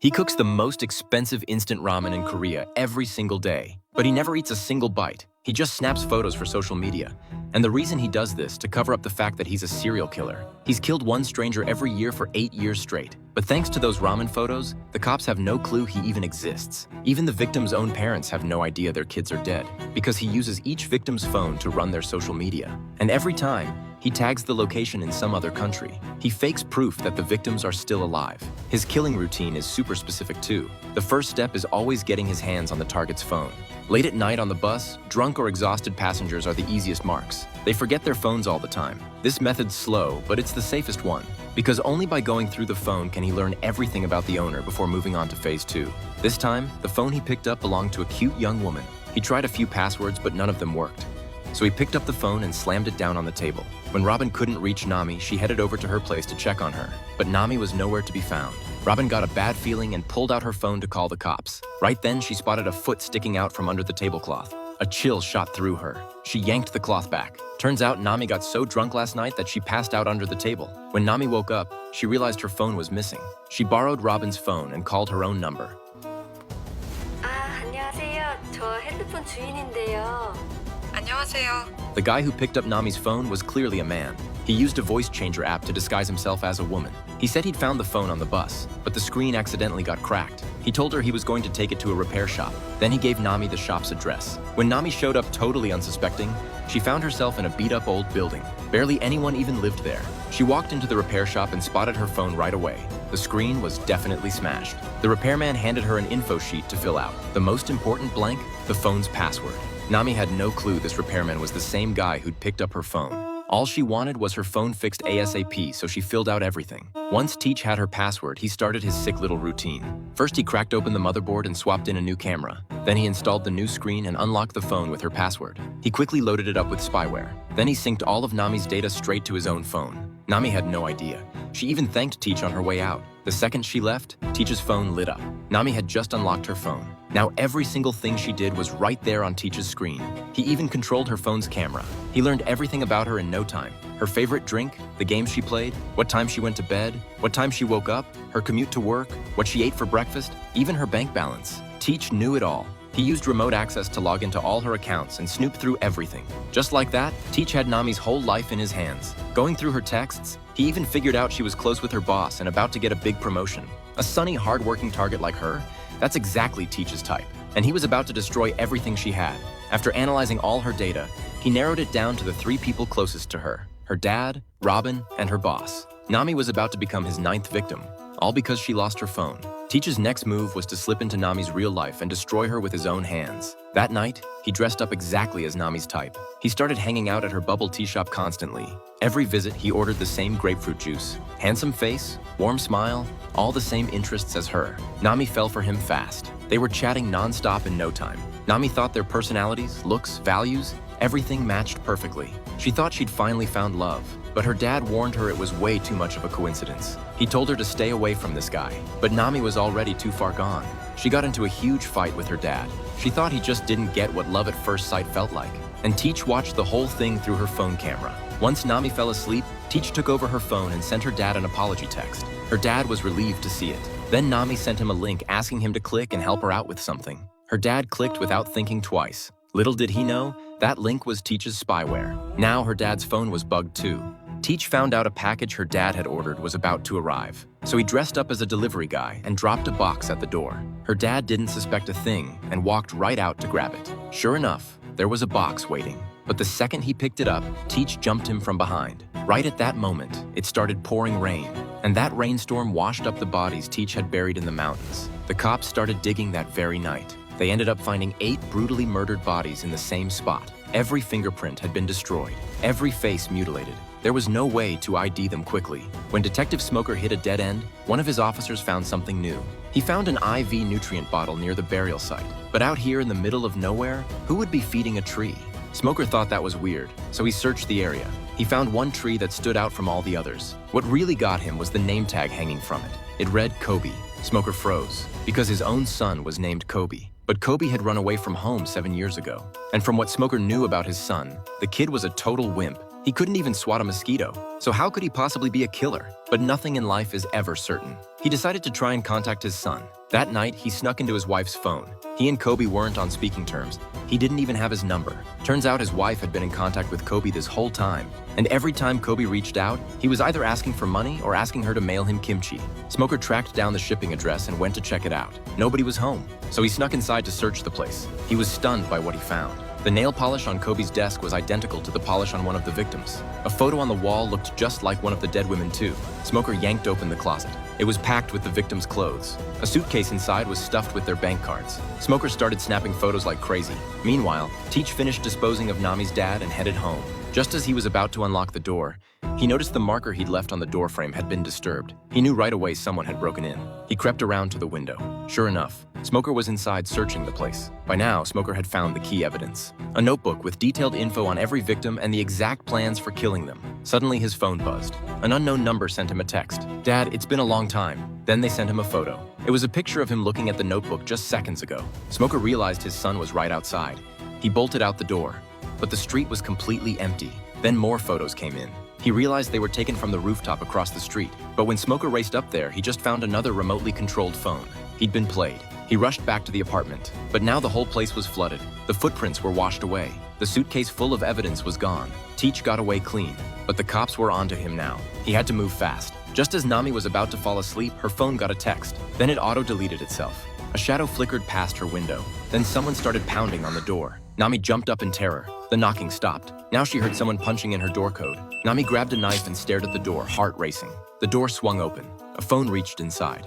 He cooks the most expensive instant ramen in Korea every single day, but he never eats a single bite. He just snaps photos for social media. And the reason he does this to cover up the fact that he's a serial killer. He's killed one stranger every year for 8 years straight. But thanks to those ramen photos, the cops have no clue he even exists. Even the victim's own parents have no idea their kids are dead, because he uses each victim's phone to run their social media. And every time, he tags the location in some other country. He fakes proof that the victims are still alive. His killing routine is super specific too. The first step is always getting his hands on the target's phone. Late at night on the bus, drunk or exhausted passengers are the easiest marks. They forget their phones all the time. This method's slow, but it's the safest one, because only by going through the phone can he learn everything about the owner before moving on to phase 2. This time, the phone he picked up belonged to a cute young woman. He tried a few passwords, but none of them worked. So he picked up the phone and slammed it down on the table. When Robin couldn't reach Nami, she headed over to her place to check on her. But Nami was nowhere to be found. Robin got a bad feeling and pulled out her phone to call the cops. Right then, she spotted a foot sticking out from under the tablecloth. A chill shot through her. She yanked the cloth back. Turns out Nami got so drunk last night that she passed out under the table. When Nami woke up, she realized her phone was missing. She borrowed Robin's phone and called her own number. 안녕하세요. 저 핸드폰 주인인데요. 안녕하세요. The guy who picked up Nami's phone was clearly a man. He used a voice changer app to disguise himself as a woman. He said he'd found the phone on the bus, but the screen accidentally got cracked. He told her he was going to take it to a repair shop. Then he gave Nami the shop's address. When Nami showed up totally unsuspecting, she found herself in a beat-up old building. Barely anyone even lived there. She walked into the repair shop and spotted her phone right away. The screen was definitely smashed. The repairman handed her an info sheet to fill out. The most important blank, the phone's password. Nami had no clue this repairman was the same guy who'd picked up her phone. All she wanted was her phone fixed ASAP, so she filled out everything. Once Teach had her password, he started his sick little routine. First, he cracked open the motherboard and swapped in a new camera. Then he installed the new screen and unlocked the phone with her password. He quickly loaded it up with spyware. Then he synced all of Nami's data straight to his own phone. Nami had no idea. She even thanked Teach on her way out. The second she left, Teach's phone lit up. Nami had just unlocked her phone. Now every single thing she did was right there on Teach's screen. He even controlled her phone's camera. He learned everything about her in no time. Her favorite drink, the games she played, what time she went to bed, what time she woke up, her commute to work, what she ate for breakfast, even her bank balance. Teach knew it all. He used remote access to log into all her accounts and snoop through everything. Just like that, Teach had Nami's whole life in his hands. Going through her texts, he even figured out she was close with her boss and about to get a big promotion. A sunny, hard-working target like her, that's exactly Teach's type. And he was about to destroy everything she had. After analyzing all her data, he narrowed it down to the 3 people closest to her: her dad, Robin, and her boss. Nami was about to become his 9th victim, all because she lost her phone. Teach's next move was to slip into Nami's real life and destroy her with his own hands. That night, he dressed up exactly as Nami's type. He started hanging out at her bubble tea shop constantly. Every visit, he ordered the same grapefruit juice. Handsome face, warm smile, all the same interests as her. Nami fell for him fast. They were chatting non-stop in no time. Nami thought their personalities, looks, values, everything matched perfectly. She thought she'd finally found love, but her dad warned her it was way too much of a coincidence. He told her to stay away from this guy, but Nami was already too far gone. She got into a huge fight with her dad. She thought he just didn't get what love at first sight felt like. And Teach watched the whole thing through her phone camera. Once Nami fell asleep, Teach took over her phone and sent her dad an apology text. Her dad was relieved to see it. Then Nami sent him a link asking him to click and help her out with something. Her dad clicked without thinking twice. Little did he know, that link was Teach's spyware. Now her dad's phone was bugged too. Teach found out a package her dad had ordered was about to arrive. So he dressed up as a delivery guy and dropped a box at the door. Her dad didn't suspect a thing and walked right out to grab it. Sure enough, there was a box waiting. But the second he picked it up, Teach jumped him from behind. Right at that moment, it started pouring rain. And that rainstorm washed up the bodies Teach had buried in the mountains. The cops started digging that very night. They ended up finding 8 brutally murdered bodies in the same spot. Every fingerprint had been destroyed, every face mutilated. There was no way to ID them quickly. When Detective Smoker hit a dead end, one of his officers found something new. He found an IV nutrient bottle near the burial site. But out here in the middle of nowhere, who would be feeding a tree? Smoker thought that was weird, so he searched the area. He found one tree that stood out from all the others. What really got him was the name tag hanging from it. It read Kobe. Smoker froze, because his own son was named Kobe. But Kobe had run away from home 7 years ago. And from what Smoker knew about his son, the kid was a total wimp. He couldn't even swat a mosquito, so how could he possibly be a killer? But nothing in life is ever certain. He decided to try and contact his son. That night, he snuck into his wife's phone. He and Kobe weren't on speaking terms. He didn't even have his number. Turns out his wife had been in contact with Kobe this whole time. And every time Kobe reached out, he was either asking for money or asking her to mail him kimchi. Smoker tracked down the shipping address and went to check it out. Nobody was home, so he snuck inside to search the place. He was stunned by what he found. The nail polish on Kobe's desk was identical to the polish on one of the victims. A photo on the wall looked just like one of the dead women too. Smoker yanked open the closet. It was packed with the victim's clothes. A suitcase inside was stuffed with their bank cards. Smoker started snapping photos like crazy. Meanwhile, Teach finished disposing of Nami's dad and headed home. Just as he was about to unlock the door, he noticed the marker he'd left on the doorframe had been disturbed. He knew right away someone had broken in. He crept around to the window. Sure enough, Smoker was inside searching the place. By now, Smoker had found the key evidence. A notebook with detailed info on every victim and the exact plans for killing them. Suddenly, his phone buzzed. An unknown number sent him a text. "Dad, it's been a long time." Then they sent him a photo. It was a picture of him looking at the notebook just seconds ago. Smoker realized his son was right outside. He bolted out the door, but the street was completely empty. Then more photos came in. He realized they were taken from the rooftop across the street. But when Smoker raced up there, he just found another remotely controlled phone. He'd been played. He rushed back to the apartment. But now the whole place was flooded. The footprints were washed away. The suitcase full of evidence was gone. Teach got away clean. But the cops were onto him now. He had to move fast. Just as Nami was about to fall asleep, her phone got a text. Then it auto-deleted itself. A shadow flickered past her window. Then someone started pounding on the door. Nami jumped up in terror. The knocking stopped. Now she heard someone punching in her door code. Nami grabbed a knife and stared at the door, heart racing. The door swung open. A phone reached inside.